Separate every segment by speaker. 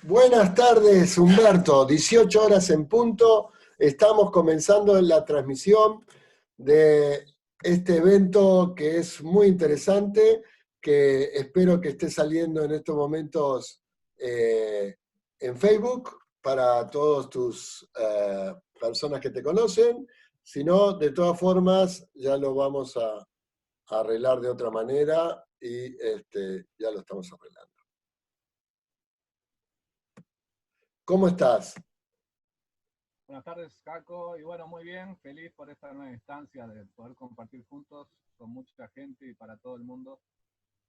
Speaker 1: Buenas tardes, Humberto. 18 horas en punto. Estamos comenzando la transmisión de este evento que es muy interesante, que espero que esté saliendo en estos momentos en Facebook para todas tus personas que te conocen. Si no, de todas formas, ya lo vamos a arreglar de otra manera y ya lo estamos arreglando. ¿Cómo estás?
Speaker 2: Buenas tardes, Caco, y bueno, muy bien, feliz por esta nueva instancia de poder compartir juntos con mucha gente y para todo el mundo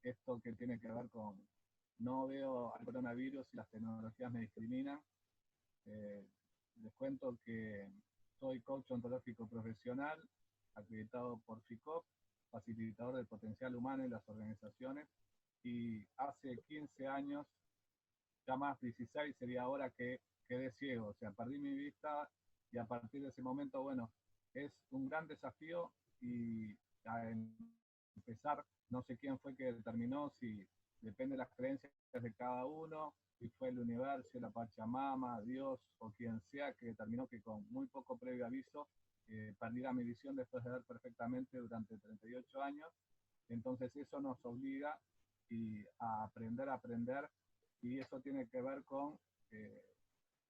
Speaker 2: esto que tiene que ver con no veo al coronavirus y las tecnologías me discriminan. Eh, Les cuento que soy coach ontológico profesional, acreditado por FICOP, facilitador del potencial humano en las organizaciones, y hace 15 años, ya más 16 sería ahora que quedé ciego, o sea, perdí mi vista y a partir de ese momento, bueno, es un gran desafío y a empezar, no sé quién fue que determinó, si depende de las creencias de cada uno, si fue el universo, la Pachamama, Dios o quien sea que determinó que con muy poco previo aviso perdiera mi visión después de ver perfectamente durante 38 años. Entonces eso nos obliga a aprender, y eso tiene que ver con, eh,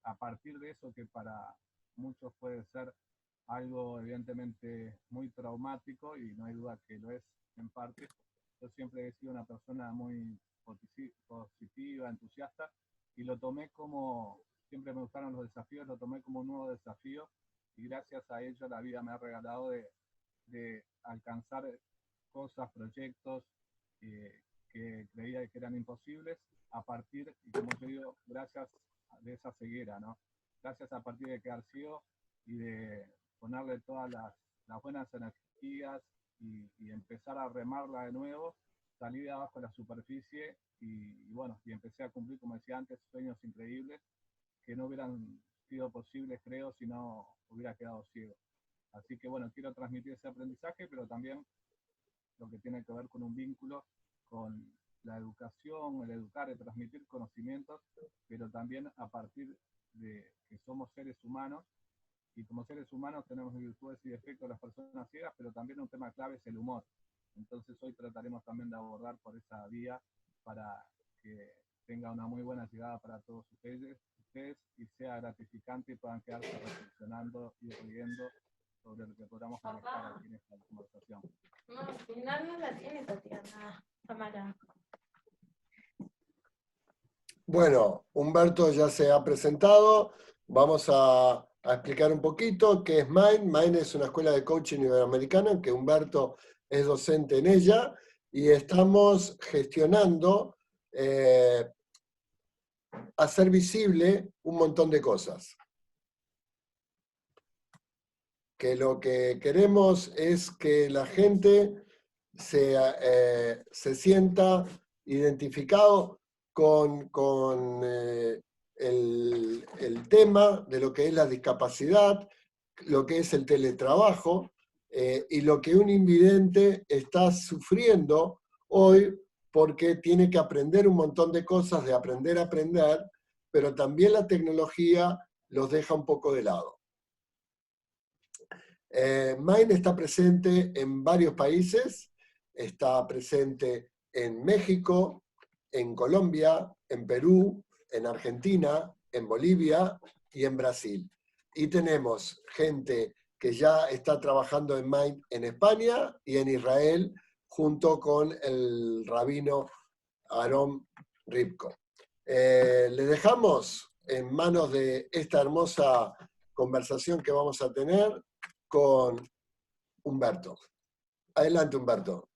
Speaker 2: a partir de eso que para muchos puede ser algo evidentemente muy traumático, y no hay duda que lo es en parte. Yo siempre he sido una persona muy positiva, entusiasta, y lo tomé como, siempre me gustaron los desafíos, lo tomé como un nuevo desafío, y gracias a ello la vida me ha regalado de alcanzar cosas, proyectos que creía que eran imposibles a partir, y como yo digo, gracias de esa ceguera, ¿no? Gracias a partir de quedar ciego y de ponerle todas las buenas energías y empezar a remarla de nuevo, salí de abajo de la superficie y bueno, y empecé a cumplir, como decía antes, sueños increíbles que no hubieran sido posibles, creo, si no hubiera quedado ciego. Así que bueno, quiero transmitir ese aprendizaje, pero también lo que tiene que ver con un vínculo con la educación, el educar, el transmitir conocimientos, pero también a partir de que somos seres humanos, y como seres humanos tenemos virtudes y defectos de las personas ciegas, pero también un tema clave es el humor. Entonces hoy trataremos también de abordar por esa vía para que tenga una muy buena llegada para todos ustedes y sea gratificante y puedan quedarse reflexionando y riendo sobre lo que podamos manejar aquí en esta conversación.
Speaker 3: No, al final no la tiene, Tatiana. Tamara.
Speaker 1: Bueno, Humberto ya se ha presentado. Vamos a explicar un poquito qué es Mind. Mind es una escuela de coaching iberoamericana, que Humberto es docente en ella, y estamos gestionando hacer visible un montón de cosas. Que lo que queremos es que la gente se sienta identificado con el tema de lo que es la discapacidad, lo que es el teletrabajo y lo que un invidente está sufriendo hoy, porque tiene que aprender un montón de cosas, de aprender a aprender, pero también la tecnología los deja un poco de lado. Mind está presente en varios países, está presente en México, en Colombia, en Perú, en Argentina, en Bolivia y en Brasil. Y tenemos gente que ya está trabajando en Mind en España y en Israel, junto con el rabino Aaron Ripko. Le dejamos en manos de esta hermosa conversación que vamos a tener con Humberto. Adelante, Humberto.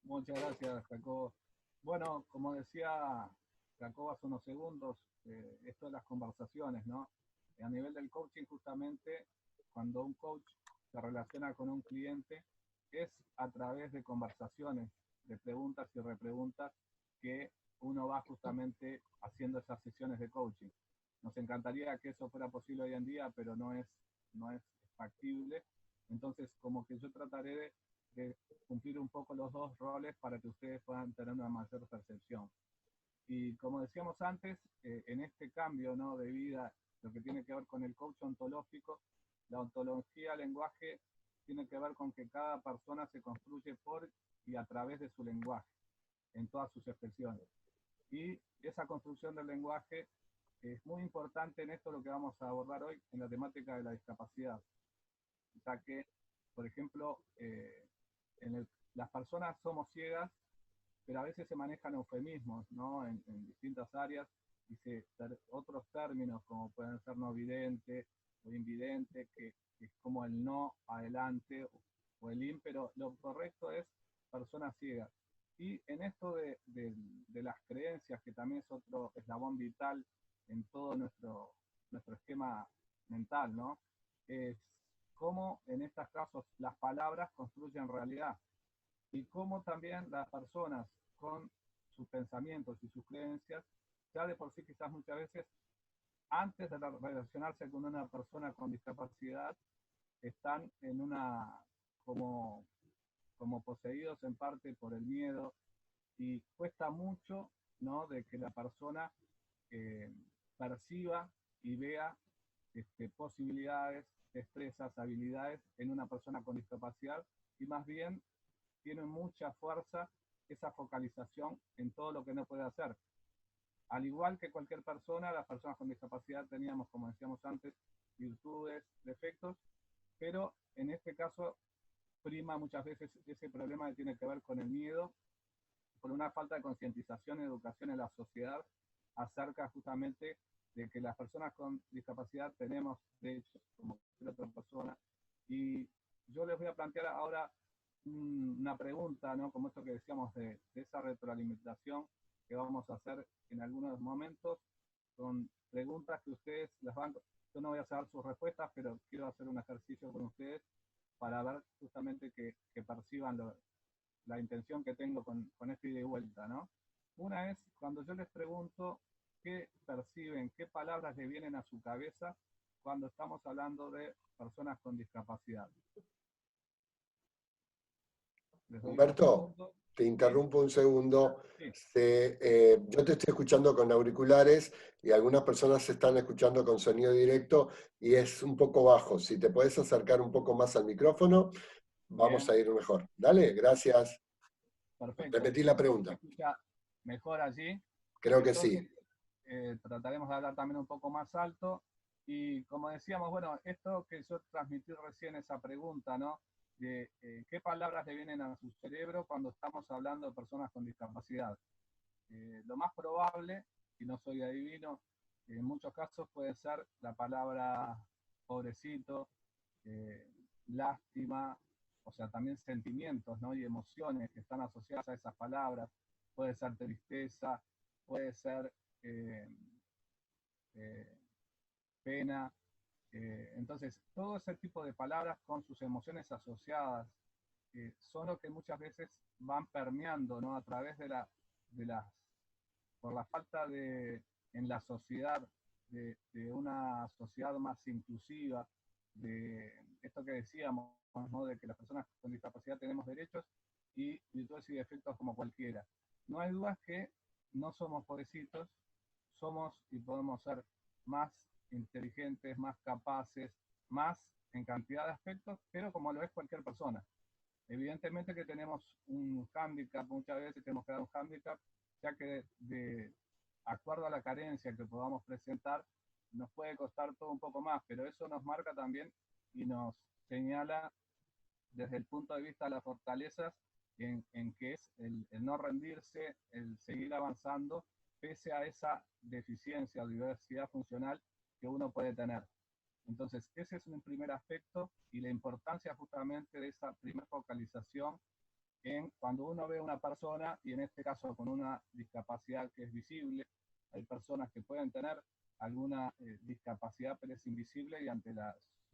Speaker 2: Muchas gracias, Jacobo. Bueno, como decía Jacobo hace unos segundos, esto de las conversaciones, ¿no? A nivel del coaching, justamente, cuando un coach se relaciona con un cliente, es a través de conversaciones, de preguntas y repreguntas, que uno va justamente haciendo esas sesiones de coaching. Nos encantaría que eso fuera posible hoy en día, pero no es factible. Entonces, como que yo trataré de cumplir un poco los dos roles para que ustedes puedan tener una mayor percepción. Y como decíamos antes, en este cambio, ¿no?, de vida, lo que tiene que ver con el coach ontológico, la ontología del lenguaje tiene que ver con que cada persona se construye por y a través de su lenguaje, en todas sus expresiones. Y esa construcción del lenguaje es muy importante en esto lo que vamos a abordar hoy, en la temática de la discapacidad. Ya que, por ejemplo, las personas somos ciegas, pero a veces se manejan eufemismos, ¿no?, en distintas áreas, y otros términos como pueden ser no vidente o invidente, que es como el no adelante, o el in, pero lo correcto es personas ciegas. Y en esto de las creencias, que también es otro eslabón vital en todo nuestro esquema mental, ¿no?, es cómo en estos casos las palabras construyen realidad, y cómo también las personas con sus pensamientos y sus creencias, ya de por sí quizás muchas veces, antes de relacionarse con una persona con discapacidad, están en como poseídos en parte por el miedo, y cuesta mucho, ¿no?, de que la persona perciba y vea posibilidades, destrezas, habilidades en una persona con discapacidad, y más bien tiene mucha fuerza esa focalización en todo lo que no puede hacer. Al igual que cualquier persona, las personas con discapacidad teníamos, como decíamos antes, virtudes, defectos, pero en este caso prima muchas veces ese problema que tiene que ver con el miedo, por una falta de concientización y educación en la sociedad acerca justamente de que las personas con discapacidad tenemos derechos como cualquier otra persona. Y yo les voy a plantear ahora una pregunta, ¿no?, como esto que decíamos de esa retroalimentación que vamos a hacer en algunos momentos, son preguntas que ustedes las van, yo no voy a saber sus respuestas, pero quiero hacer un ejercicio con ustedes para ver justamente que perciban la intención que tengo con este ida y vuelta, ¿no? Una es cuando yo les pregunto qué perciben, qué palabras le vienen a su cabeza cuando estamos hablando de personas con discapacidad.
Speaker 1: Humberto, te interrumpo un segundo.
Speaker 2: Sí.
Speaker 1: Yo te estoy escuchando con auriculares y algunas personas se están escuchando con sonido directo y es un poco bajo. Si te puedes acercar un poco más al micrófono, vamos
Speaker 2: Bien.
Speaker 1: a ir mejor. Dale, gracias.
Speaker 2: Perfecto.
Speaker 1: Repetí la pregunta.
Speaker 2: ¿Se escucha mejor allí?
Speaker 1: Creo que
Speaker 2: Entonces,
Speaker 1: sí.
Speaker 2: trataremos de hablar también un poco más alto. Y como decíamos, bueno, esto que yo transmití recién, esa pregunta, ¿no?, de qué palabras le vienen a su cerebro cuando estamos hablando de personas con discapacidad. Lo más probable, y no soy adivino, en muchos casos puede ser la palabra pobrecito, lástima, o sea, también sentimientos, ¿no?, y emociones que están asociadas a esas palabras. Puede ser tristeza, puede ser pena. Entonces, todo ese tipo de palabras con sus emociones asociadas son lo que muchas veces van permeando, ¿no?, a través por la falta en la sociedad, de una sociedad más inclusiva, de esto que decíamos, ¿no?, de que las personas con discapacidad tenemos derechos y virtudes y defectos como cualquiera. No hay dudas que no somos pobrecitos, somos y podemos ser más inteligentes, más capaces, más en cantidad de aspectos, pero como lo es cualquier persona. Evidentemente que tenemos un hándicap, muchas veces tenemos que dar un hándicap, ya que de acuerdo a la carencia que podamos presentar, nos puede costar todo un poco más, pero eso nos marca también y nos señala desde el punto de vista de las fortalezas, en que es el no rendirse, el seguir avanzando, pese a esa deficiencia o diversidad funcional que uno puede tener. Entonces, ese es un primer aspecto, y la importancia justamente de esa primera focalización en cuando uno ve a una persona, y en este caso con una discapacidad que es visible. Hay personas que pueden tener alguna discapacidad, pero es invisible y ante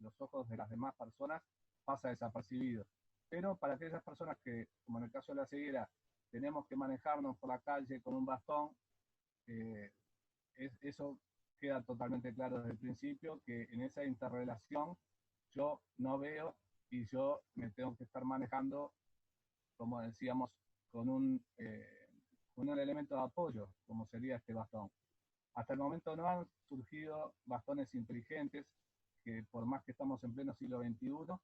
Speaker 2: los ojos de las demás personas pasa desapercibido. Pero para aquellas personas que, como en el caso de la ceguera, tenemos que manejarnos por la calle con un bastón, eso queda totalmente claro desde el principio, que en esa interrelación yo no veo y yo me tengo que estar manejando, como decíamos, con con un elemento de apoyo, como sería este bastón. Hasta el momento no han surgido bastones inteligentes, que por más que estamos en pleno siglo XXI,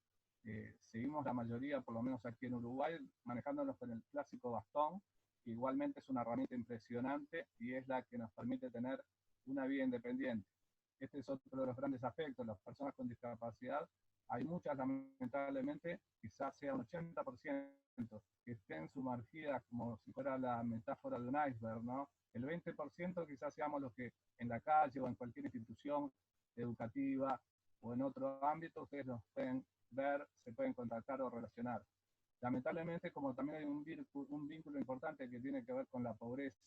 Speaker 2: seguimos la mayoría, por lo menos aquí en Uruguay, manejándonos con el clásico bastón, que igualmente es una herramienta impresionante y es la que nos permite tener una vida independiente. Este es otro de los grandes aspectos. Las personas con discapacidad, hay muchas lamentablemente, quizás sea un 80%, que estén sumergidas como si fuera la metáfora de un iceberg, ¿no? El 20% quizás seamos los que en la calle o en cualquier institución educativa o en otro ámbito ustedes nos pueden ver, se pueden contactar o relacionar. Lamentablemente, como también hay un vínculo importante que tiene que ver con la pobreza,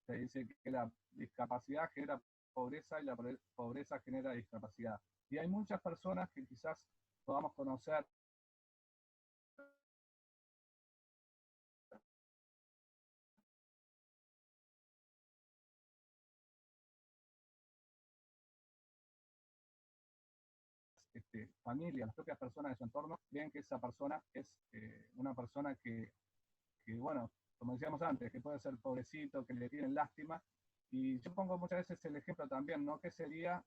Speaker 2: se dice que la discapacidad genera pobreza y la pobreza genera discapacidad. Y hay muchas personas que quizás podamos conocer familia, las propias personas de su entorno, ven que esa persona es una persona bueno, como decíamos antes, que puede ser pobrecito, que le tienen lástima. Y yo pongo muchas veces el ejemplo también, ¿no? ¿Qué sería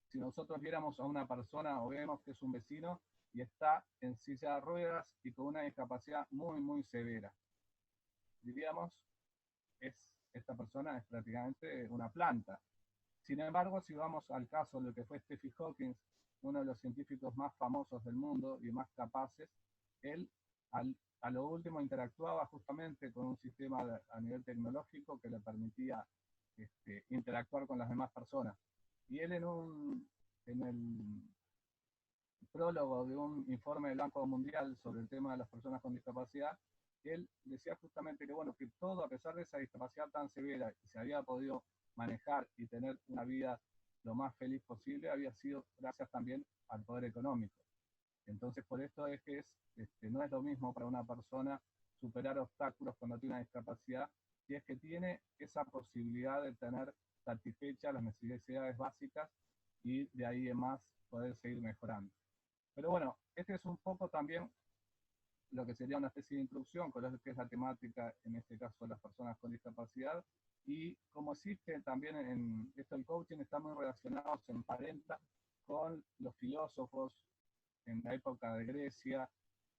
Speaker 2: si nosotros viéramos a una persona o vemos que es un vecino y está en silla de ruedas y con una discapacidad muy, muy severa? Diríamos, esta persona es prácticamente una planta. Sin embargo, si vamos al caso de lo que fue Stephen Hawking, uno de los científicos más famosos del mundo y más capaces, él a lo último interactuaba justamente con un sistema a nivel tecnológico que le permitía interactuar con las demás personas. Y él en el prólogo de un informe del Banco Mundial sobre el tema de las personas con discapacidad, él decía justamente que, bueno, que todo, a pesar de esa discapacidad tan severa, que se había podido manejar y tener una vida lo más feliz posible, había sido gracias también al poder económico. Entonces, por esto es que no es lo mismo para una persona superar obstáculos cuando tiene una discapacidad, si es que tiene esa posibilidad de tener satisfechas las necesidades básicas y de ahí en más poder seguir mejorando. Pero bueno, este es un poco también lo que sería una especie de introducción con lo que es la temática, en este caso, de las personas con discapacidad. Y como existe también en esto el coaching, está muy relacionado, se emparenta con los filósofos en la época de Grecia.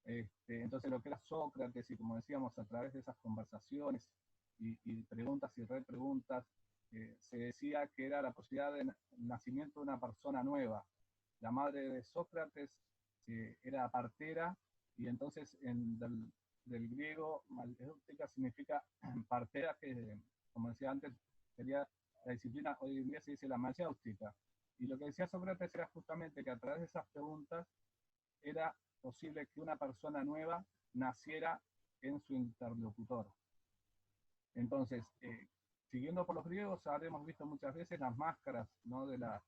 Speaker 2: Entonces lo que era Sócrates, y como decíamos, a través de esas conversaciones y preguntas y repreguntas, se decía que era la posibilidad de nacimiento de una persona nueva. La madre de Sócrates era partera, y entonces del griego maldéutica significa partera, que como decía antes, sería la disciplina, hoy en día se dice la mayéutica. Y lo que decía Sócrates era justamente que a través de esas preguntas era posible que una persona nueva naciera en su interlocutor. Entonces, siguiendo por los griegos, habremos visto muchas veces las máscaras, ¿no?, de la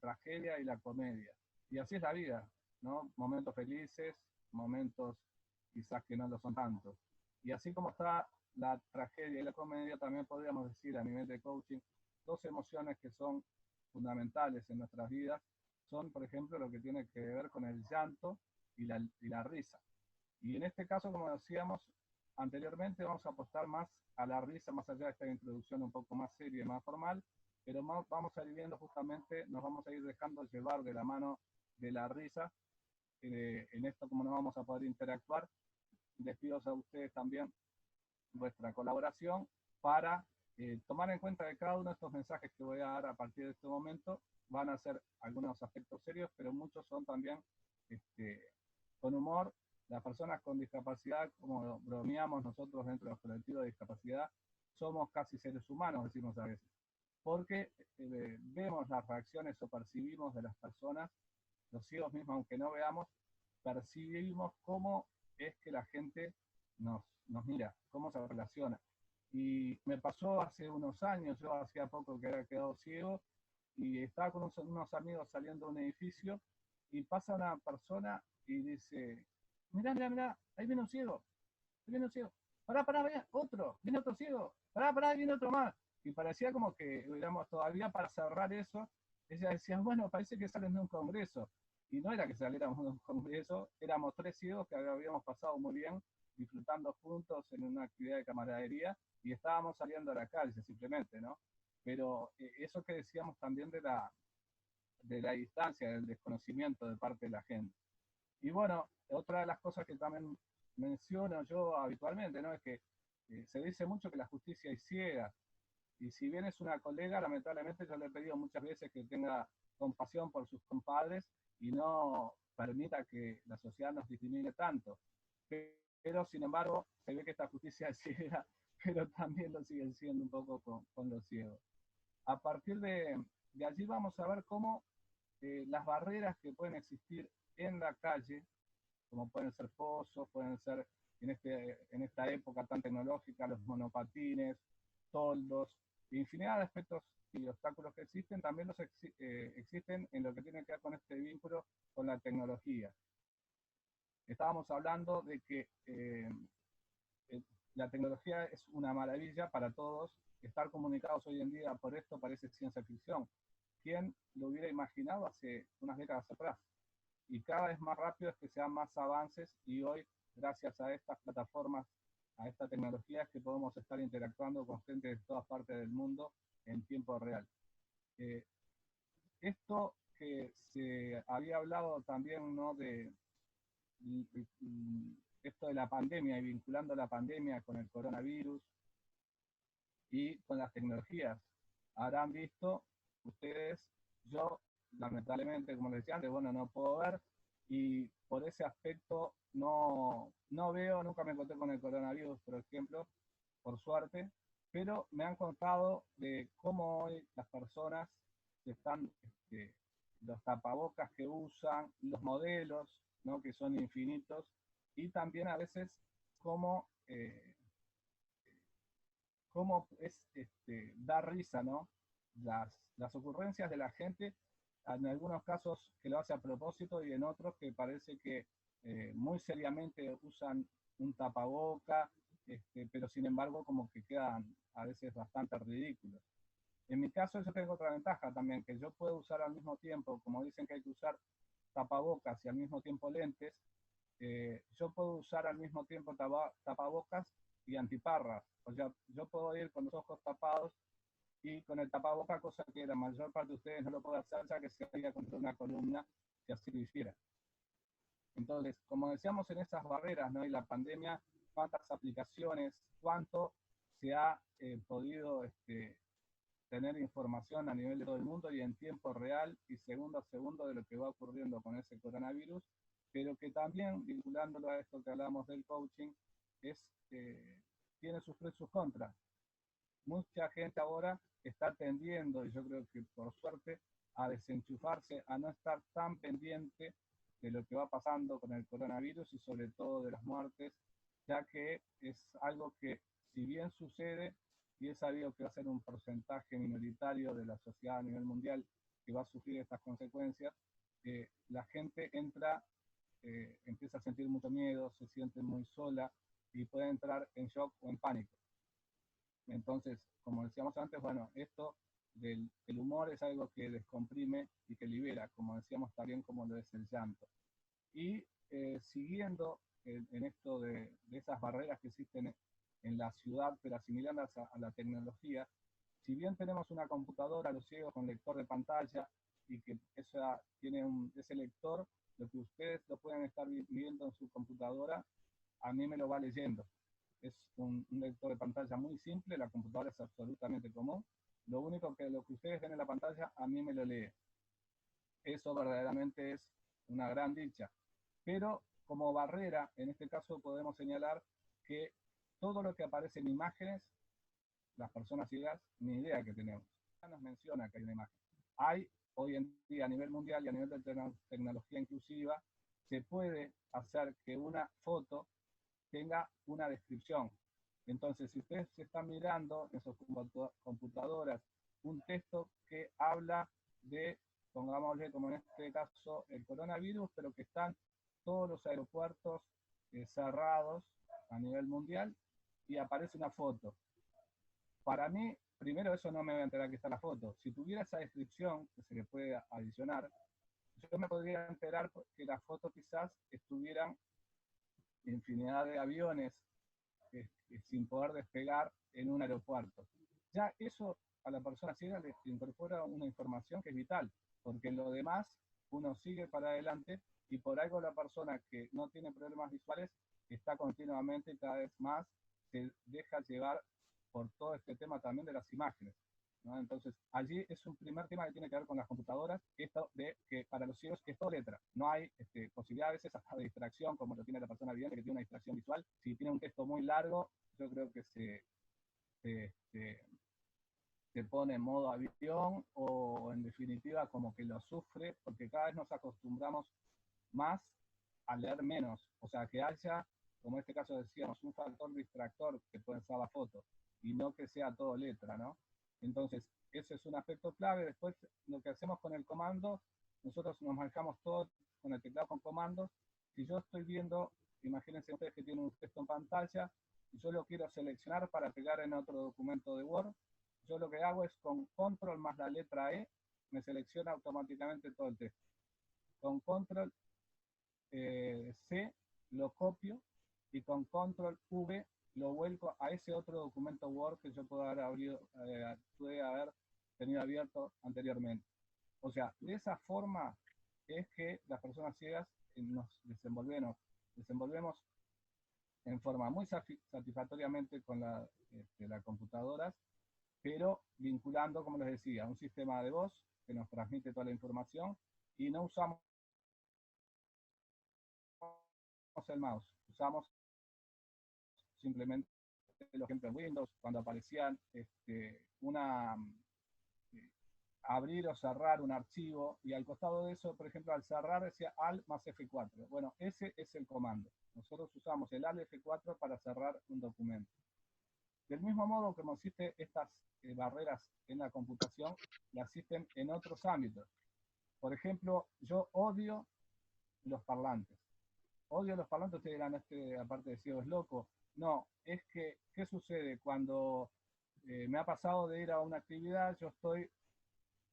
Speaker 2: tragedia y la comedia. Y así es la vida, ¿no? Momentos felices, momentos quizás que no lo son tanto. Y así como está la tragedia y la comedia, también podríamos decir a nivel de coaching, dos emociones que son fundamentales en nuestras vidas son, por ejemplo, lo que tiene que ver con el llanto y la risa. Y en este caso, como decíamos anteriormente, vamos a apostar más a la risa, más allá de esta introducción un poco más seria y más formal, pero vamos a ir viendo justamente, nos vamos a ir dejando llevar de la mano de la risa. En esto, como no vamos a poder interactuar, les pido a ustedes también vuestra colaboración para tomar en cuenta que cada uno de estos mensajes que voy a dar a partir de este momento van a ser algunos aspectos serios, pero muchos son también con humor. Las personas con discapacidad, como bromeamos nosotros dentro del colectivo de discapacidad, somos casi seres humanos, decimos a veces, porque vemos las reacciones o percibimos de las personas, los ciegos mismos, aunque no veamos, percibimos cómo es que la gente nos mira, cómo se relaciona. Y me pasó hace unos años, yo hacía poco que había quedado ciego, y estaba con unos amigos saliendo de un edificio, y pasa una persona y dice, mirá, ahí viene un ciego, pará, viene otro ciego, pará, ahí viene otro más. Y parecía como que, digamos, todavía para cerrar eso, ella decía, bueno, parece que salen de un congreso. Y no era que saliéramos de un congreso, éramos 3 ciegos que habíamos pasado muy bien disfrutando juntos en una actividad de camaradería y estábamos saliendo a la calle simplemente, ¿no? Pero eso que decíamos también de la distancia, del desconocimiento de parte de la gente. Y bueno, otra de las cosas que también menciono yo habitualmente, ¿no? Es que se dice mucho que la justicia es ciega. Y si bien es una colega, lamentablemente yo le he pedido muchas veces que tenga compasión por sus compadres y no permita que la sociedad nos discrimine tanto. Pero, sin embargo, se ve que esta justicia es ciega, pero también lo siguen siendo un poco con los ciegos. A partir de allí vamos a ver cómo las barreras que pueden existir en la calle, como pueden ser pozos, pueden ser en esta época tan tecnológica, los monopatines, toldos, infinidad de aspectos y obstáculos que existen, también existen en lo que tiene que ver con este vínculo con la tecnología. Estábamos hablando de que la tecnología es una maravilla para todos. Estar comunicados hoy en día por esto parece ciencia ficción. ¿Quién lo hubiera imaginado hace unas décadas atrás? Y cada vez más rápido es que se dan más avances y hoy, gracias a estas plataformas, a esta tecnología, es que podemos estar interactuando con gente de todas partes del mundo en tiempo real. Esto que se había hablado también, ¿no? de esto de la pandemia y vinculando la pandemia con el coronavirus y con las tecnologías. Habrán visto ustedes, yo lamentablemente, como les decía antes, bueno, no puedo ver y por ese aspecto no veo, nunca me encontré con el coronavirus, por ejemplo, por suerte, pero me han contado de cómo hoy las personas están, los tapabocas que usan, los modelos, ¿no? Que son infinitos, y también a veces cómo es, da risa, ¿no? Las ocurrencias de la gente, en algunos casos que lo hace a propósito y en otros que parece que muy seriamente usan un tapaboca, pero sin embargo como que quedan a veces bastante ridículos. En mi caso yo tengo otra ventaja también, que yo puedo usar al mismo tiempo, como dicen que hay que usar tapabocas y al mismo tiempo lentes, yo puedo usar al mismo tiempo tapabocas y antiparras. O sea, yo puedo ir con los ojos tapados y con el tapaboca, cosa que la mayor parte de ustedes no lo puede hacer, ya que se haría contra una columna si así lo hiciera. Entonces, como decíamos en esas barreras, ¿no? Y la pandemia, cuántas aplicaciones, cuánto se ha podido tener información a nivel de todo el mundo y en tiempo real y segundo a segundo de lo que va ocurriendo con ese coronavirus, pero que también, vinculándolo a esto que hablamos del coaching, tiene sus pros y sus contras. Mucha gente ahora está tendiendo, y yo creo que por suerte, a desenchufarse, a no estar tan pendiente de lo que va pasando con el coronavirus y sobre todo de las muertes, ya que es algo que, si bien sucede, y es sabido que va a ser un porcentaje minoritario de la sociedad a nivel mundial que va a sufrir estas consecuencias, la gente empieza a sentir mucho miedo, se siente muy sola y puede entrar en shock o en pánico. Entonces, como decíamos antes, bueno, esto del humor es algo que descomprime y que libera, como decíamos también, como lo es el llanto. Y siguiendo en esto de esas barreras que existen en la ciudad, pero asimilándolas a la tecnología, si bien tenemos una computadora, los ciegos, con lector de pantalla, y que tiene ese lector, lo que ustedes lo pueden estar viendo en su computadora, a mí me lo va leyendo. Es un lector de pantalla muy simple, la computadora es absolutamente común. Lo único que lo que ustedes ven en la pantalla, a mí me lo lee. Eso verdaderamente es una gran dicha. Pero como barrera, en este caso podemos señalar que todo lo que aparece en imágenes, las personas ciegas, ni idea que tenemos. Ya nos menciona que hay una imagen. Hay hoy en día a nivel mundial y a nivel de tecnología inclusiva, se puede hacer que una foto tenga una descripción. Entonces, si ustedes están mirando en sus computadoras un texto que habla de, pongámosle como en este caso, el coronavirus, pero que están todos los aeropuertos cerrados a nivel mundial y aparece una foto. Para mí, primero eso no me voy a enterar que está la foto. Si tuviera esa descripción, que se le puede adicionar, yo me podría enterar que la foto quizás estuvieran infinidad de aviones sin poder despegar en un aeropuerto. Ya eso a la persona ciega le incorpora una información que es vital, porque lo demás uno sigue para adelante y por algo la persona que no tiene problemas visuales está continuamente y cada vez más se deja llevar por todo este tema también de las imágenes, ¿no? Entonces, allí es un primer tema que tiene que ver con las computadoras, esto de que para los ciegos es todo letra, no hay posibilidad a veces hasta de distracción, como lo tiene la persona vidente que tiene una distracción visual. Si tiene un texto muy largo, yo creo que se, se pone en modo avión o en definitiva como que lo sufre, porque cada vez nos acostumbramos más a leer menos, o sea, que haya, como en este caso decíamos, un factor distractor que puede ser la foto, y no que sea todo letra, ¿no? Entonces, ese es un aspecto clave. Después, lo que hacemos con el comando, nosotros nos manejamos todo con el teclado con comandos. Si yo estoy viendo, imagínense ustedes que tienen un texto en pantalla, y yo lo quiero seleccionar para pegar en otro documento de Word, yo lo que hago es con control más la letra E, me selecciona automáticamente todo el texto. Con control C lo copio y con control V lo vuelco a ese otro documento Word que yo pude haber tenido abierto anteriormente. O sea, de esa forma es que las personas ciegas nos desenvolvemos en forma muy satisfactoriamente con las computadoras, pero vinculando, como les decía, un sistema de voz que nos transmite toda la información y no usamos el mouse, usamos simplemente los ejemplos en Windows, cuando aparecían abrir o cerrar un archivo, y al costado de eso, por ejemplo, al cerrar decía Alt más F4. Bueno, ese es el comando. Nosotros usamos el Alt F4 para cerrar un documento. Del mismo modo que existen estas barreras en la computación, las existen en otros ámbitos. Por ejemplo, yo odio los parlantes. Odio los parlantes, ustedes dirán, aparte de ciego es loco. No, es que, ¿qué sucede? Cuando me ha pasado de ir a una actividad, yo estoy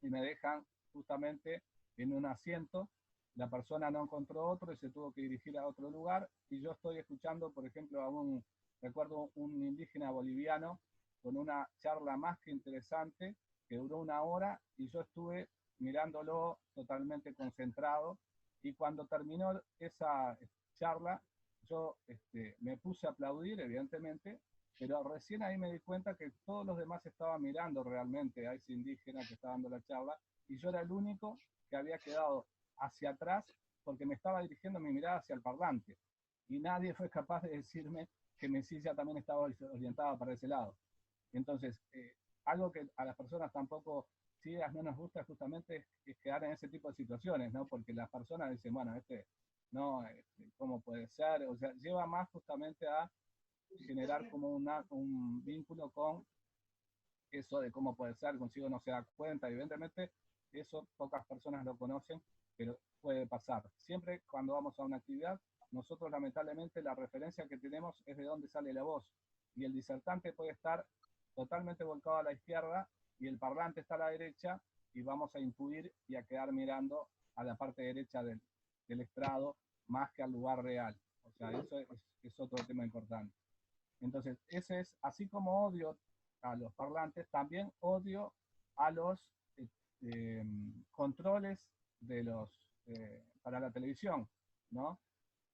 Speaker 2: y me dejan justamente en un asiento, la persona no encontró otro y se tuvo que dirigir a otro lugar, y yo estoy escuchando, por ejemplo, recuerdo un indígena boliviano con una charla más que interesante, que duró 1 hora, y yo estuve mirándolo totalmente concentrado, y cuando terminó esa charla, yo me puse a aplaudir, evidentemente, pero recién ahí me di cuenta que todos los demás estaban mirando realmente a ese indígena que estaba dando la charla, y yo era el único que había quedado hacia atrás porque me estaba dirigiendo mi mirada hacia el parlante, y nadie fue capaz de decirme que mi silla también estaba orientada para ese lado. Entonces, algo que a las personas tampoco ciegas no nos gusta justamente es quedar en ese tipo de situaciones, ¿no? Porque las personas dicen, bueno, no, ¿cómo puede ser? O sea, lleva más justamente a generar como un vínculo con eso de cómo puede ser, consigo no se da cuenta, evidentemente eso pocas personas lo conocen, pero puede pasar. Siempre cuando vamos a una actividad, nosotros lamentablemente la referencia que tenemos es de dónde sale la voz, y el disertante puede estar totalmente volcado a la izquierda y el parlante está a la derecha, y vamos a intuir y a quedar mirando a la parte derecha del estrado más que al lugar real. O sea, eso es otro tema importante. Entonces, ese es, así como odio a los parlantes, también odio a los controles para la televisión, ¿no?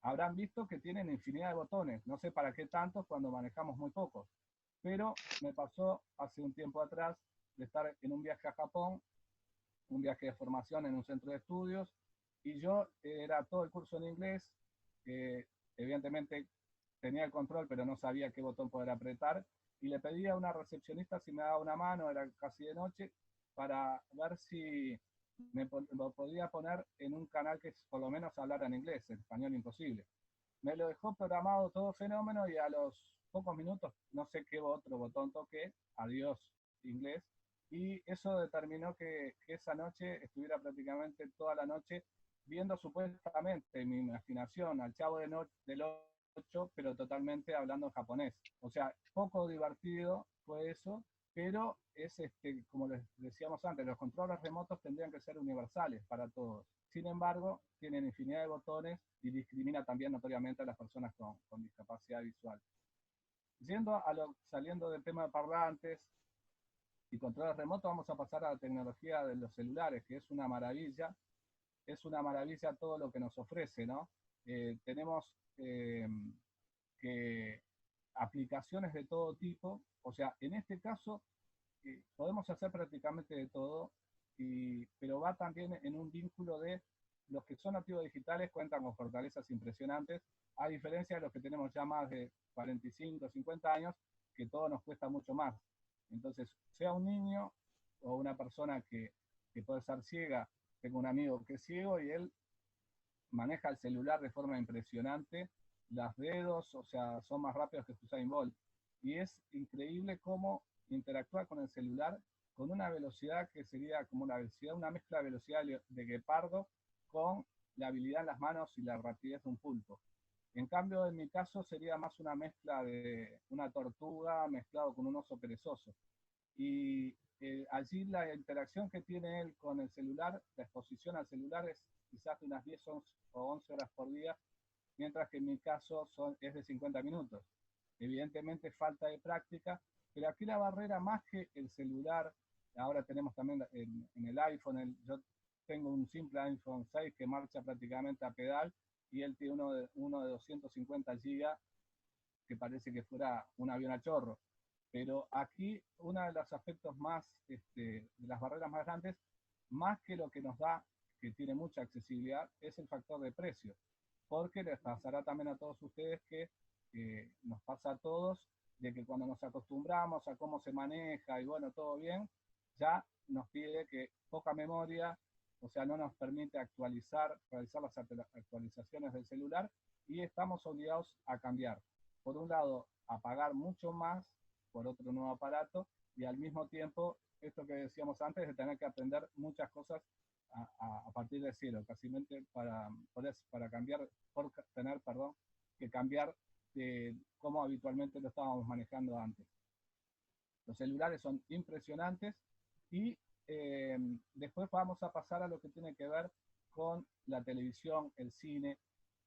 Speaker 2: Habrán visto que tienen infinidad de botones, no sé para qué tantos cuando manejamos muy pocos, pero me pasó hace un tiempo atrás de estar en un viaje a Japón, un viaje de formación en un centro de estudios, y yo era todo el curso en inglés, evidentemente tenía el control, pero no sabía qué botón poder apretar, y le pedí a una recepcionista si me daba una mano, era casi de noche, para ver si lo podía poner en un canal que por lo menos hablara en inglés, en español imposible. Me lo dejó programado todo fenómeno, y a los pocos minutos, no sé qué otro botón toqué, adiós inglés, y eso determinó que esa noche estuviera prácticamente toda la noche viendo supuestamente en mi imaginación al Chavo del 8, pero totalmente hablando en japonés. O sea, poco divertido fue eso, pero es, como les decíamos antes, los controles remotos tendrían que ser universales para todos. Sin embargo, tienen infinidad de botones y discrimina también notoriamente a las personas con discapacidad visual. Saliendo del tema de parlantes y controles remotos, vamos a pasar a la tecnología de los celulares, que es una maravilla todo lo que nos ofrece, ¿no? Tenemos que aplicaciones de todo tipo, o sea, en este caso podemos hacer prácticamente de todo, pero va también en un vínculo de los que son nativos digitales cuentan con fortalezas impresionantes, a diferencia de los que tenemos ya más de 45, 50 años, que todo nos cuesta mucho más. Entonces, sea un niño o una persona que puede ser ciega, tengo un amigo que es ciego y él maneja el celular de forma impresionante, los dedos, o sea, son más rápidos que Usain Bolt. Y es increíble cómo interactúa con el celular con una velocidad que sería como una mezcla de velocidad de guepardo con la habilidad en las manos y la rapidez de un pulpo. En cambio, en mi caso sería más una mezcla de una tortuga mezclado con un oso perezoso. Y allí la interacción que tiene él con el celular, la exposición al celular es quizás de unas 10 o 11 horas por día, mientras que en mi caso es de 50 minutos. Evidentemente falta de práctica, pero aquí la barrera más que el celular, ahora tenemos también en el iPhone, yo tengo un simple iPhone 6 que marcha prácticamente a pedal y él tiene uno de 250 gigas que parece que fuera un avión a chorro. Pero aquí uno de los aspectos más, de las barreras más grandes, más que lo que nos da, que tiene mucha accesibilidad, es el factor de precio. Porque les pasará también a todos ustedes que nos pasa a todos, de que cuando nos acostumbramos a cómo se maneja y bueno, todo bien, ya nos pide que poca memoria, o sea, no nos permite realizar las actualizaciones del celular y estamos obligados a cambiar. Por un lado, a pagar mucho más por otro nuevo aparato y al mismo tiempo, esto que decíamos antes, de tener que aprender muchas cosas a partir de cero, casi para cambiar, por tener, perdón, que cambiar de cómo habitualmente lo estábamos manejando antes. Los celulares son impresionantes y después vamos a pasar a lo que tiene que ver con la televisión, el cine.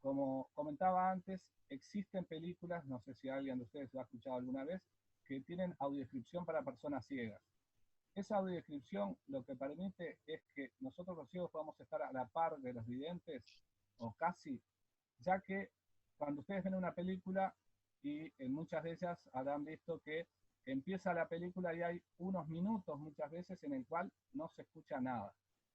Speaker 2: Como comentaba antes, existen películas, no sé si alguien de ustedes lo ha escuchado alguna vez, que tienen audiodescripción para personas ciegas. Esa audiodescripción lo que permite es que nosotros los ciegos podamos estar a la par de los videntes, o casi, ya que cuando ustedes ven una película, y en muchas de ellas habrán visto que empieza la película y hay unos minutos muchas veces en el cual no se escucha nada.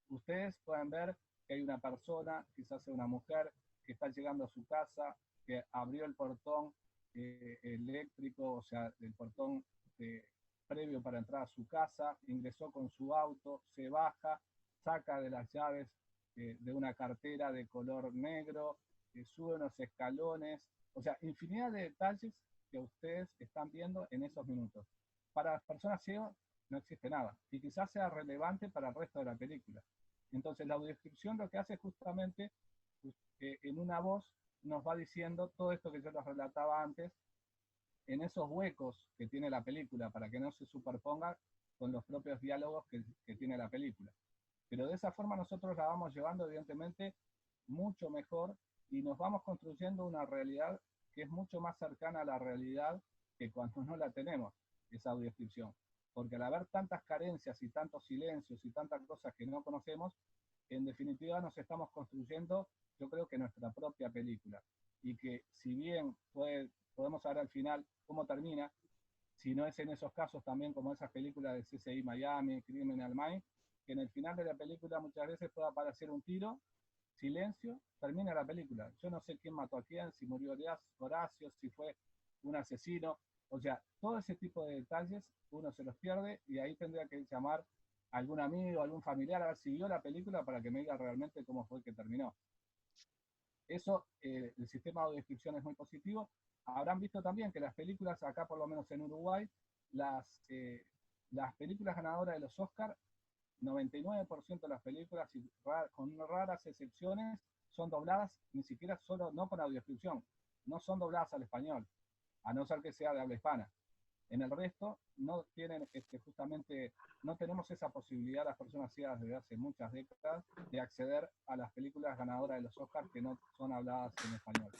Speaker 2: Ustedes pueden ver que hay una persona, quizás sea una mujer, que está llegando a su casa, que abrió el portón eléctrico, o sea, el portón previo para entrar a su casa, ingresó con su auto, se baja, saca de las llaves de una cartera de color negro, sube unos escalones, o sea, infinidad de detalles que ustedes están viendo en esos minutos. Para las personas ciegas no existe nada, y quizás sea relevante para el resto de la película. Entonces la audiodescripción lo que hace justamente en una voz nos va diciendo todo esto que yo les relataba antes, en esos huecos que tiene la película, para que no se superponga con los propios diálogos que tiene la película. Pero de esa forma nosotros la vamos llevando evidentemente mucho mejor y nos vamos construyendo una realidad que es mucho más cercana a la realidad que cuando no la tenemos, esa audiodescripción. Porque al haber tantas carencias y tantos silencios y tantas cosas que no conocemos, en definitiva nos estamos construyendo, yo creo que nuestra propia película. Y que si bien podemos saber al final cómo termina, si no es en esos casos también como esas películas de CSI Miami, Criminal Minds, que en el final de la película muchas veces puede aparecer un tiro, silencio, termina la película. Yo no sé quién mató a quién, si murió Horacio, si fue un asesino. O sea, todo ese tipo de detalles uno se los pierde y ahí tendría que llamar a algún amigo, a algún familiar a ver si vio la película para que me diga realmente cómo fue que terminó. Eso, el sistema de audiodescripción es muy positivo. Habrán visto también que las películas, acá por lo menos en Uruguay, las películas ganadoras de los Oscars, 99% de las películas, con raras excepciones, son dobladas, ni siquiera solo, no con audiodescripción, no son dobladas al español, a no ser que sea de habla hispana. En el resto no tienen justamente, no tenemos esa posibilidad las personas ciegas desde hace muchas décadas de acceder a las películas ganadoras de los Oscars que no son habladas en español.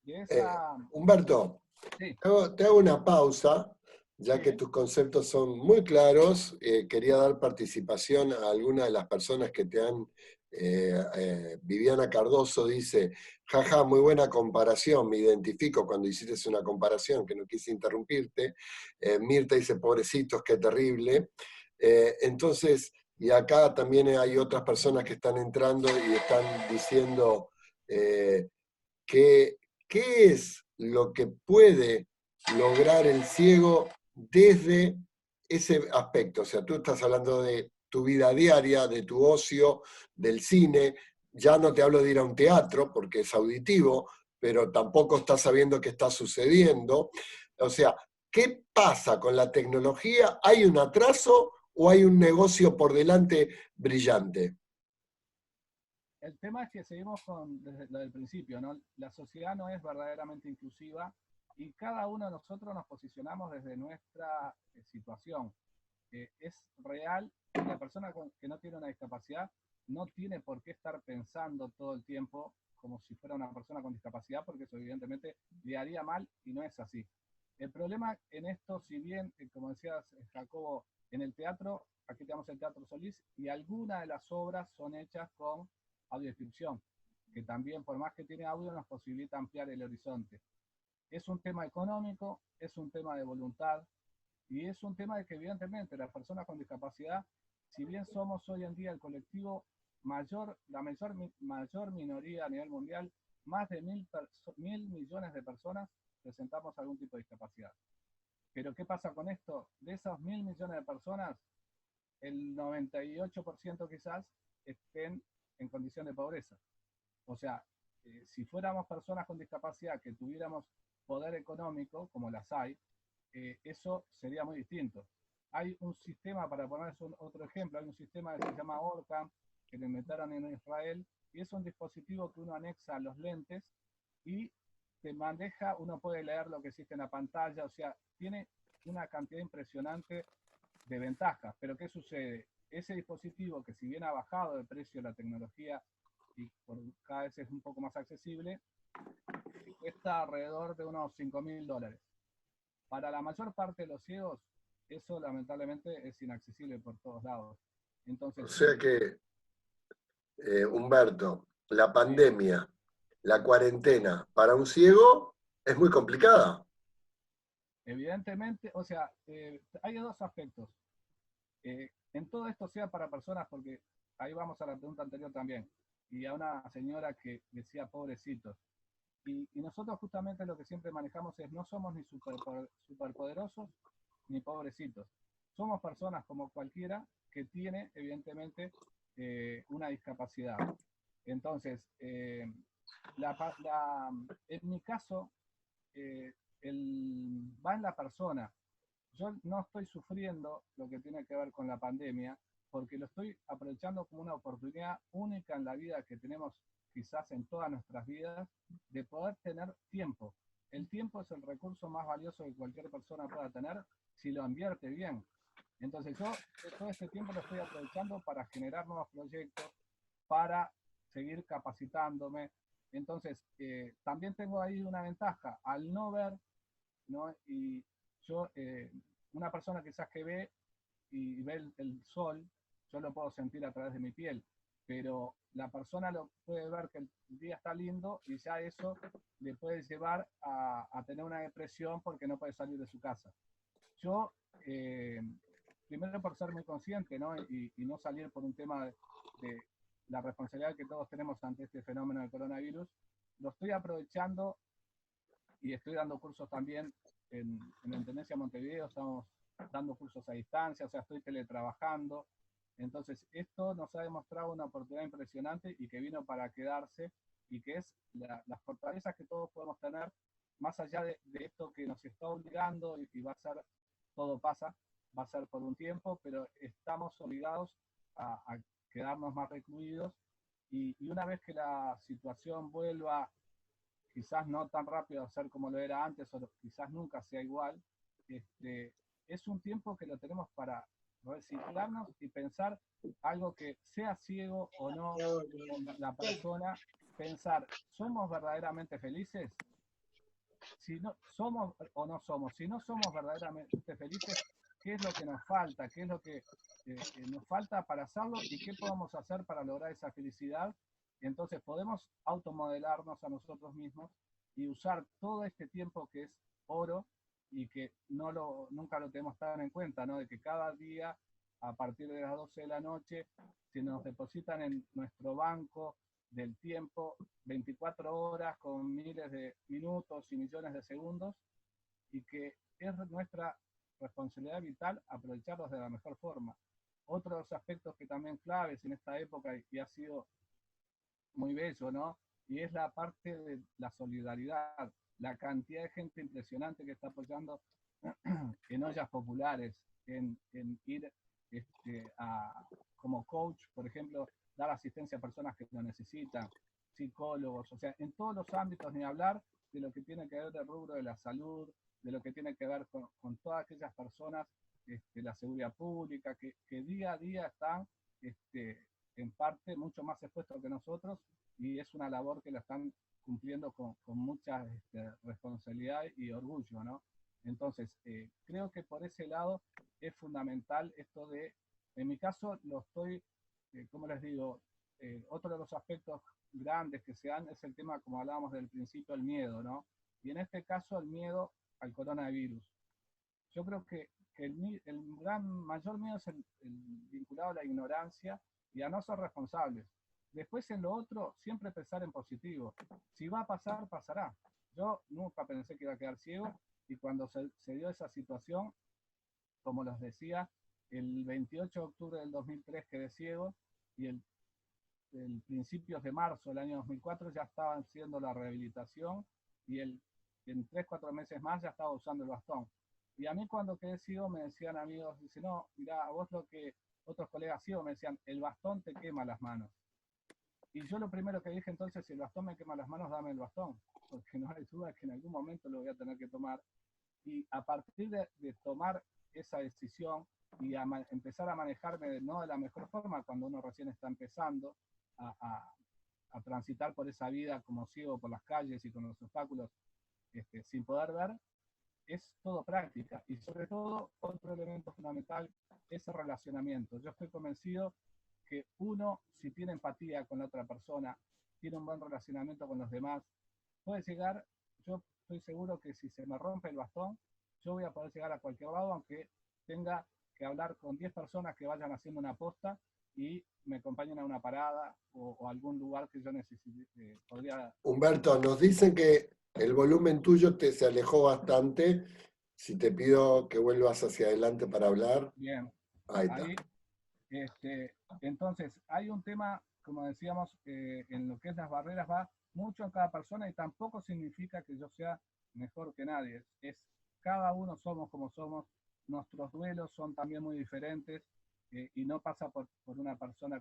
Speaker 2: De esa...
Speaker 1: Humberto,
Speaker 2: Sí,
Speaker 1: te hago una pausa, ya
Speaker 2: sí,
Speaker 1: que tus conceptos son muy claros. Quería dar participación a algunas de las personas que te han... Viviana Cardoso dice, jaja, muy buena comparación, me identifico cuando hiciste una comparación, que no quise interrumpirte. Mirta dice, pobrecitos, qué terrible. Entonces, y acá también hay otras personas que están entrando y están diciendo... que, ¿qué es lo que puede lograr el ciego desde ese aspecto? O sea, tú estás hablando de tu vida diaria, de tu ocio, del cine. Ya no te hablo de ir a un teatro porque es auditivo, pero tampoco estás sabiendo qué está sucediendo. O sea, ¿qué pasa con la tecnología? ¿Hay un atraso o hay un negocio por delante brillante?
Speaker 2: el tema es que seguimos con desde lo del principio, ¿no? La sociedad no es verdaderamente inclusiva y cada uno de nosotros nos posicionamos desde nuestra situación. Es real que la persona que no tiene una discapacidad no tiene por qué estar pensando todo el tiempo como si fuera una persona con discapacidad, porque eso evidentemente le haría mal y no es así. El problema en esto, si bien, como decías, Jacobo, en el teatro, aquí tenemos el Teatro Solís, y algunas de las obras son hechas con audiodescripción, que también, por más que tiene audio, nos posibilita ampliar el horizonte. Es un tema económico, es un tema de voluntad, y es un tema de que evidentemente las personas con discapacidad, si bien somos hoy en día el colectivo mayor, la mayor minoría a nivel mundial, más de 1.000 millones de personas presentamos algún tipo de discapacidad. Pero ¿qué pasa con esto? De esos 1.000 millones de personas, el 98% quizás estén en condición de pobreza. O sea, si fuéramos personas con discapacidad que tuviéramos poder económico, como las hay, eso sería muy distinto. Hay un sistema, para poner otro ejemplo, hay un sistema que se llama Orcam, que lo inventaron en Israel, y es un dispositivo que uno anexa a los lentes y te maneja, uno puede leer lo que existe en la pantalla, o sea, tiene una cantidad impresionante de ventajas. Pero ¿qué sucede? Ese dispositivo, que si bien ha bajado de precio la tecnología y cada vez es un poco más accesible, cuesta alrededor de unos $5.000. Para la mayor parte de los ciegos, eso lamentablemente es inaccesible por todos lados.
Speaker 1: O
Speaker 2: Entonces,
Speaker 1: sea que, Humberto, la
Speaker 2: sí,
Speaker 1: pandemia, la cuarentena para un ciego es muy complicada.
Speaker 2: evidentemente, o sea, hay dos aspectos. En todo esto sea para personas, porque ahí vamos a la pregunta anterior también, y a una señora que decía pobrecitos. Y nosotros justamente lo que siempre manejamos es no somos ni superpoderosos ni pobrecitos. Somos personas como cualquiera que tiene evidentemente una discapacidad. Entonces, en mi caso, eh, va en la persona. Yo no estoy sufriendo lo que tiene que ver con la pandemia, porque lo estoy aprovechando como una oportunidad única en la vida que tenemos quizás en todas nuestras vidas, de poder tener tiempo. El tiempo es el recurso más valioso que cualquier persona pueda tener si lo invierte bien. Entonces yo todo este tiempo lo estoy aprovechando para generar nuevos proyectos, para seguir capacitándome. Entonces, también tengo ahí una ventaja, al no ver, ¿no? Y yo, una persona quizás que ve y ve el sol, yo lo puedo sentir a través de mi piel, pero la persona lo puede ver que el día está lindo y ya eso le puede llevar a tener una depresión porque no puede salir de su casa. Yo, primero por ser muy consciente, ¿no? Y no salir por un tema de la responsabilidad que todos tenemos ante este fenómeno del coronavirus, lo estoy aprovechando y estoy dando cursos también en Intendencia Montevideo, estamos dando cursos a distancia, o sea, estoy teletrabajando. Entonces, esto nos ha demostrado una oportunidad impresionante y que vino para quedarse, y que es las fortalezas que todos podemos tener, más allá de esto que nos está obligando y va a ser, todo pasa, va a ser por un tiempo, pero estamos obligados a quedarnos más recluidos, y una vez que la situación vuelva, quizás no tan rápido a ser como lo era antes, o quizás nunca sea igual, es un tiempo que lo tenemos para reciclarnos y pensar algo que sea ciego o no la persona, pensar, ¿somos verdaderamente felices? Si no somos o no somos, si no somos verdaderamente felices, ¿qué es lo que nos falta? ¿Qué es lo que nos falta para hacerlo? ¿Y qué podemos hacer para lograr esa felicidad? Entonces podemos automodelarnos a nosotros mismos y usar todo este tiempo que es oro y que nunca lo tenemos tan en cuenta, ¿no? De que cada día, a partir de las 12 de la noche, se nos depositan en nuestro banco del tiempo 24 horas con miles de minutos y millones de segundos, y que es nuestra responsabilidad vital aprovecharlos de la mejor forma. Otro de los aspectos que también claves en esta época y ha sido muy bello, ¿no? Y es la parte de la solidaridad, la cantidad de gente impresionante que está apoyando en ollas populares, en ir como coach, por ejemplo, dar asistencia a personas que lo necesitan, psicólogos, o sea, en todos los ámbitos, ni hablar de lo que tiene que ver del rubro de la salud, de lo que tiene que ver con todas aquellas personas, la seguridad pública, que día a día están en parte mucho más expuestos que nosotros, y es una labor que la están cumpliendo con mucha responsabilidad y orgullo, ¿no? Entonces, creo que por ese lado es fundamental esto de, en mi caso, lo estoy, como les digo, otro de los aspectos grandes que se dan es el tema, como hablábamos del principio, el miedo, ¿no? Y en este caso, el miedo al coronavirus. Yo creo que el mayor miedo es el vinculado a la ignorancia y a no ser responsables. Después en lo otro, siempre pensar en positivo. Si va a pasar, pasará. Yo nunca pensé que iba a quedar ciego, y cuando se dio esa situación, como les decía, el 28 de octubre del 2003 quedé ciego, y el principios de marzo del año 2004 ya estaban haciendo la rehabilitación, y en 3-4 meses más ya estaba usando el bastón. Y a mí cuando quedé ciego me decían amigos, dice, no, mira, a vos lo que otros colegas ciegos me decían, el bastón te quema las manos. Y yo lo primero que dije entonces, si el bastón me quema las manos, dame el bastón, porque no hay duda que en algún momento lo voy a tener que tomar. Y a partir de tomar esa decisión y empezar a manejarme no de la mejor forma cuando uno recién está empezando a transitar por esa vida como ciego por las calles y con los obstáculos sin poder ver, es todo práctica. Y sobre todo, otro elemento fundamental es el relacionamiento. Yo estoy convencido que uno, si tiene empatía con la otra persona, tiene un buen relacionamiento con los demás, puede llegar, yo estoy seguro que si se me rompe el bastón, yo voy a poder llegar a cualquier lado, aunque tenga que hablar con 10 personas que vayan haciendo una posta y me acompañen a una parada o algún lugar que yo necesite, podría...
Speaker 1: Humberto, nos dicen que el volumen tuyo se alejó bastante. Si te pido que vuelvas hacia adelante para hablar.
Speaker 2: Bien,
Speaker 1: Ahí está.
Speaker 2: ahí. Entonces, hay un tema, como decíamos, en lo que es las barreras va mucho en cada persona, y tampoco significa que yo sea mejor que nadie. Cada uno somos como somos, nuestros duelos son también muy diferentes, y no pasa por una persona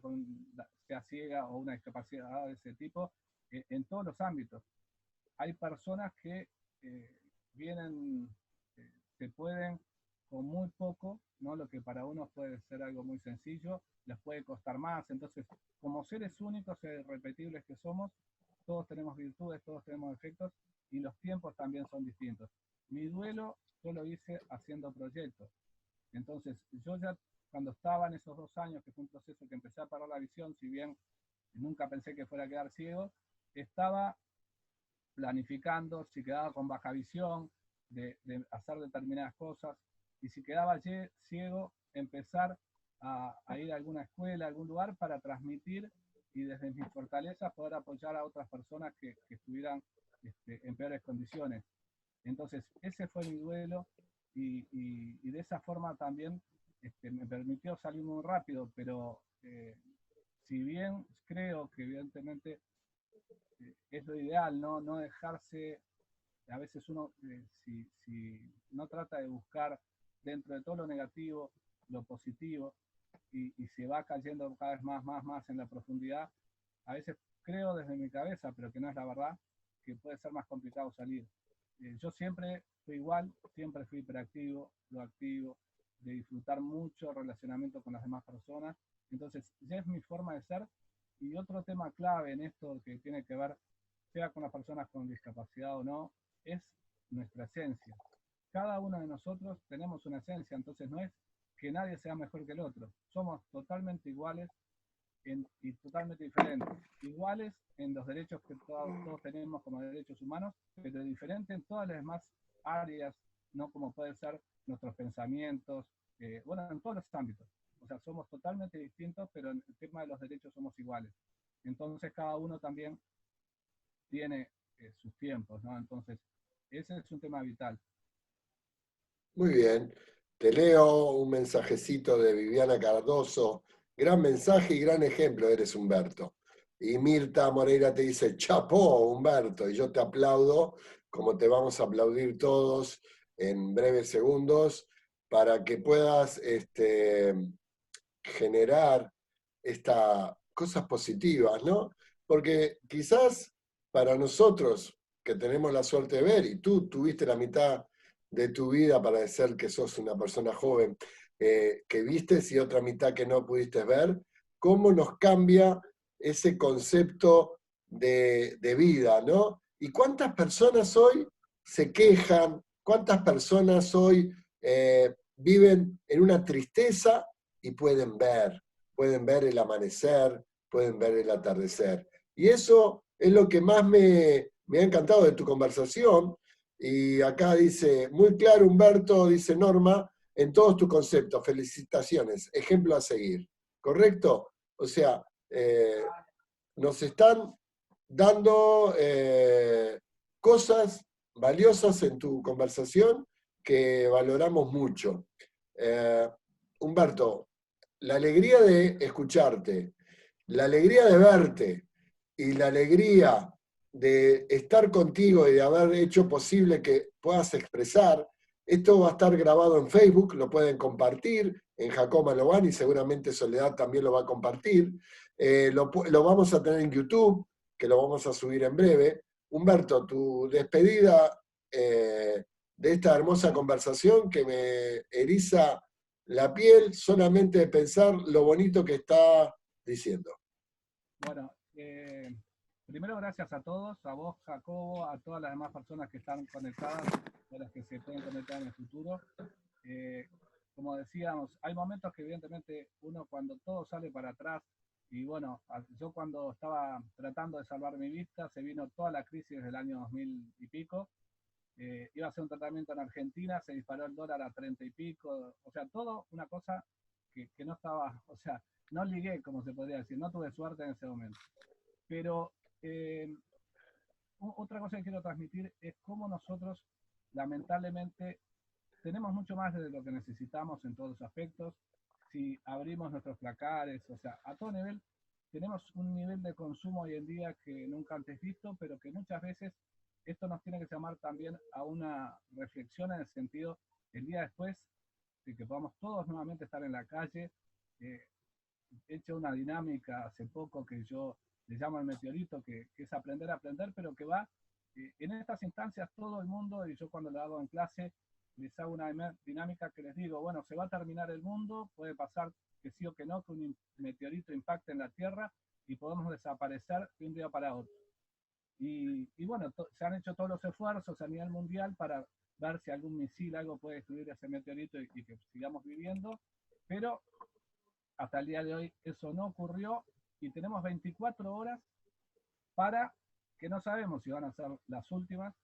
Speaker 2: sea ciega o una discapacidad de ese tipo, en todos los ámbitos. Hay personas que vienen, se pueden con muy poco, ¿no? Lo que para uno puede ser algo muy sencillo, les puede costar más. Entonces, como seres únicos e irrepetibles que somos, todos tenemos virtudes, todos tenemos defectos, y los tiempos también son distintos. Mi duelo yo lo hice haciendo proyectos. Entonces, yo ya cuando estaba en esos 2 años, que fue un proceso que empecé a perder la visión, si bien nunca pensé que fuera a quedar ciego, estaba planificando, si quedaba con baja visión, de hacer determinadas cosas, y si quedaba ciego, empezar a ir a alguna escuela, a algún lugar para transmitir y desde mis fortalezas poder apoyar a otras personas que estuvieran en peores condiciones. Entonces, ese fue mi duelo, y de esa forma también me permitió salir muy rápido, pero si bien creo que evidentemente es lo ideal, no dejarse, a veces uno, si no trata de buscar dentro de todo lo negativo, lo positivo, y se va cayendo cada vez más en la profundidad, a veces creo desde mi cabeza, pero que no es la verdad, que puede ser más complicado salir. yo siempre fui igual, siempre fui hiperactivo, proactivo, de disfrutar mucho relacionamiento con las demás personas. Entonces, ya es mi forma de ser. Y otro tema clave en esto que tiene que ver, sea con las personas con discapacidad o no, es nuestra esencia. Cada uno de nosotros tenemos una esencia, entonces no es que nadie sea mejor que el otro. Somos totalmente iguales y totalmente diferentes. Iguales en los derechos que todos tenemos como derechos humanos, pero diferentes en todas las demás áreas, ¿no? Como pueden ser nuestros pensamientos, bueno, en todos los ámbitos. O sea, somos totalmente distintos, pero en el tema de los derechos somos iguales. Entonces cada uno también tiene sus tiempos, ¿no? Entonces, ese es un tema vital.
Speaker 1: Muy bien. Te leo un mensajecito de Viviana Cardoso. Gran mensaje y gran ejemplo eres, Humberto. Y Mirta Moreira te dice, chapó, Humberto, y yo te aplaudo, como te vamos a aplaudir todos en breves segundos, para que puedas generar estas cosas positivas, ¿no? Porque quizás para nosotros que tenemos la suerte de ver, y tú tuviste la mitad de tu vida para decir que sos una persona joven, que vistes y otra mitad que no pudiste ver, ¿cómo nos cambia ese concepto de vida, ¿no? ¿Y cuántas personas hoy se quejan? ¿Cuántas personas hoy viven en una tristeza y pueden ver el amanecer, pueden ver el atardecer? Y eso es lo que más me ha encantado de tu conversación. Y acá dice, muy claro, Humberto, dice Norma, en todos tus conceptos, felicitaciones, ejemplo a seguir. ¿Correcto? O sea, nos están dando cosas valiosas en tu conversación que valoramos mucho. Humberto, la alegría de escucharte, la alegría de verte y la alegría de estar contigo y de haber hecho posible que puedas expresar, esto va a estar grabado en Facebook, lo pueden compartir, en Jacoma lo van y seguramente Soledad también lo va a compartir. Lo vamos a tener en YouTube, que lo vamos a subir en breve. Humberto, tu despedida de esta hermosa conversación que me eriza la piel solamente de pensar lo bonito que está diciendo.
Speaker 2: Bueno, primero gracias a todos, a vos, Jacobo, a todas las demás personas que están conectadas, a las que se pueden conectar en el futuro. Como decíamos, hay momentos que evidentemente uno cuando todo sale para atrás, y bueno, yo cuando estaba tratando de salvar mi vista, se vino toda la crisis del año 2000 y pico, iba a hacer un tratamiento en Argentina, se disparó el dólar a 30 y pico, o sea, todo una cosa que no estaba, o sea, no ligué, como se podría decir, no tuve suerte en ese momento. Pero otra cosa que quiero transmitir es cómo nosotros, lamentablemente, tenemos mucho más de lo que necesitamos en todos los aspectos. Si abrimos nuestros placares, o sea, a todo nivel, tenemos un nivel de consumo hoy en día que nunca antes visto, pero que muchas veces esto nos tiene que llamar también a una reflexión en el sentido, el día después, de que podamos todos nuevamente estar en la calle. He hecho una dinámica hace poco que yo le llamo el meteorito, que es aprender a aprender, pero que va, en estas instancias todo el mundo, y yo cuando lo hago en clase, les hago una dinámica que les digo, bueno, se va a terminar el mundo, puede pasar que sí o que no, que un meteorito impacte en la Tierra y podemos desaparecer de un día para otro. Y bueno, se han hecho todos los esfuerzos a nivel mundial para ver si algún misil, algo puede destruir ese meteorito y que sigamos viviendo, pero hasta el día de hoy eso no ocurrió y tenemos 24 horas para que no sabemos si van a ser las últimas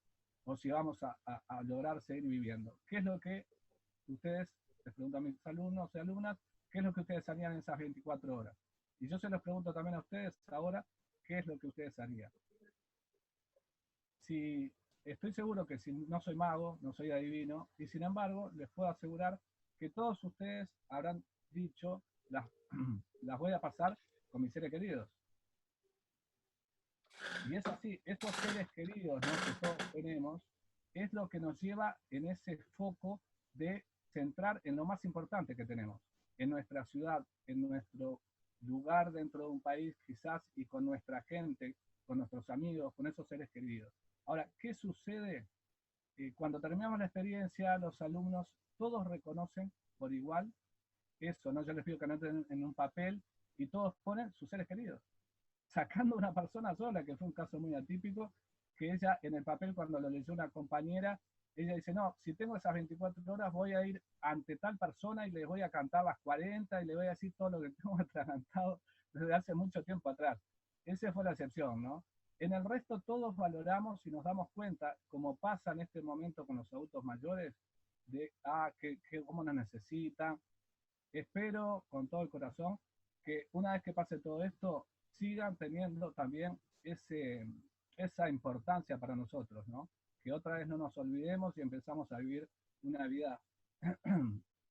Speaker 2: o si vamos a lograr seguir viviendo. ¿Qué es lo que ustedes, les pregunto a mis alumnos y alumnas, qué es lo que ustedes harían en esas 24 horas? Y yo se los pregunto también a ustedes ahora, ¿qué es lo que ustedes harían? Si estoy seguro que si no soy mago, no soy adivino, y sin embargo les puedo asegurar que todos ustedes habrán dicho, las voy a pasar con mis seres queridos. Y es así, estos seres queridos, ¿no?, que todos tenemos, es lo que nos lleva en ese foco de centrar en lo más importante que tenemos, en nuestra ciudad, en nuestro lugar dentro de un país quizás, y con nuestra gente, con nuestros amigos, con esos seres queridos. Ahora, ¿qué sucede cuando terminamos la experiencia, los alumnos todos reconocen por igual eso, ¿no? Yo les pido que anoten en un papel y todos ponen sus seres queridos, sacando una persona sola, que fue un caso muy atípico, que ella en el papel, cuando lo leyó una compañera, ella dice, no, si tengo esas 24 horas voy a ir ante tal persona y le voy a cantar las 40 y le voy a decir todo lo que tengo atragantado desde hace mucho tiempo atrás. Esa fue la excepción, ¿no? En el resto todos valoramos y nos damos cuenta, como pasa en este momento con los adultos mayores, de cómo nos necesitan. Espero con todo el corazón que una vez que pase todo esto, sigan teniendo también esa importancia para nosotros, ¿no? Que otra vez no nos olvidemos y empezamos a vivir una vida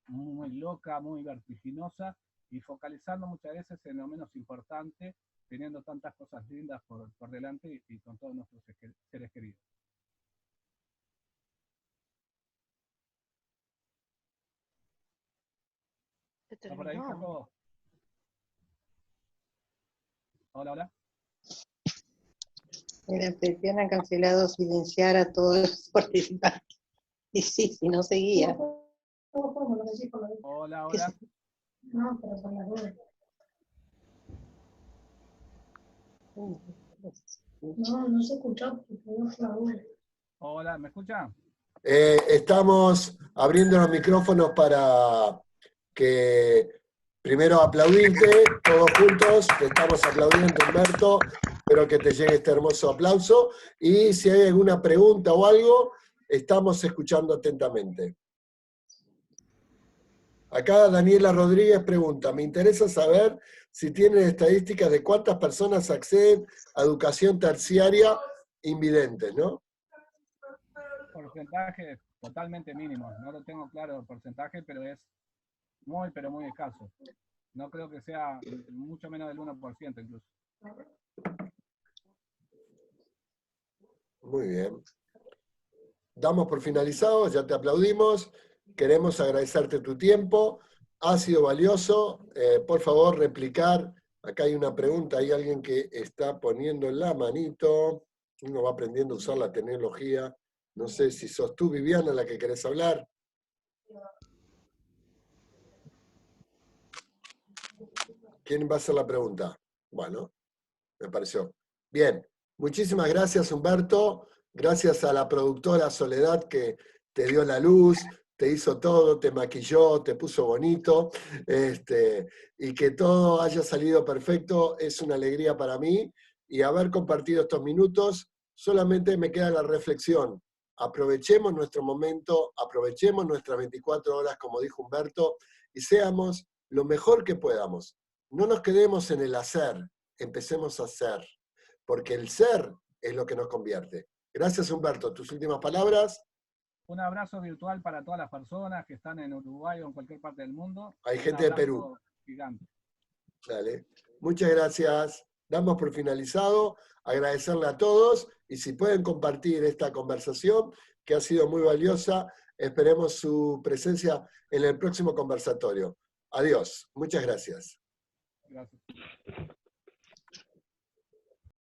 Speaker 2: muy loca, muy vertiginosa, y focalizando muchas veces en lo menos importante, teniendo tantas cosas lindas por delante y con todos nuestros seres queridos. ¿Está por ahí, Jacobo? Hola, hola.
Speaker 4: El anfitrión ha cancelado silenciar a todos los participantes. Y sí, si no seguía.
Speaker 2: Hola, hola.
Speaker 5: No, pero por la duda. No, no se escuchó porque no fue la duda.
Speaker 2: Hola, ¿me escuchan?
Speaker 1: Estamos abriendo los micrófonos para que primero aplaudirte todos juntos, te estamos aplaudiendo, Humberto, espero que te llegue este hermoso aplauso, y si hay alguna pregunta o algo, estamos escuchando atentamente. Acá Daniela Rodríguez pregunta, me interesa saber si tienen estadísticas de cuántas personas acceden a educación terciaria invidentes, ¿no?
Speaker 2: Porcentaje totalmente mínimo, no lo tengo claro el porcentaje, pero es muy, pero muy escaso. No creo que sea mucho menos del 1% incluso.
Speaker 1: Muy bien. Damos por finalizado, ya te aplaudimos. Queremos agradecerte tu tiempo. Ha sido valioso. Por favor, replicar. Acá hay una pregunta, hay alguien que está poniendo la manito. Uno va aprendiendo a usar la tecnología. No sé si sos tú, Viviana, la que querés hablar. ¿Quién va a hacer la pregunta? Bueno, me pareció. Bien, muchísimas gracias, Humberto. Gracias a la productora Soledad que te dio la luz, te hizo todo, te maquilló, te puso bonito, y que todo haya salido perfecto es una alegría para mí. Y haber compartido estos minutos, solamente me queda la reflexión. Aprovechemos nuestro momento, aprovechemos nuestras 24 horas, como dijo Humberto, y seamos lo mejor que podamos. No nos quedemos en el hacer, empecemos a ser, porque el ser es lo que nos convierte. Gracias, Humberto. ¿Tus últimas palabras?
Speaker 2: Un abrazo virtual para todas las personas que están en Uruguay o en cualquier parte del mundo.
Speaker 1: Hay gente de Perú.
Speaker 2: Gigante.
Speaker 1: Dale. Muchas gracias. Damos por finalizado. Agradecerle a todos y si pueden compartir esta conversación, que ha sido muy valiosa, esperemos su presencia en el próximo conversatorio. Adiós. Muchas gracias.
Speaker 2: Gracias.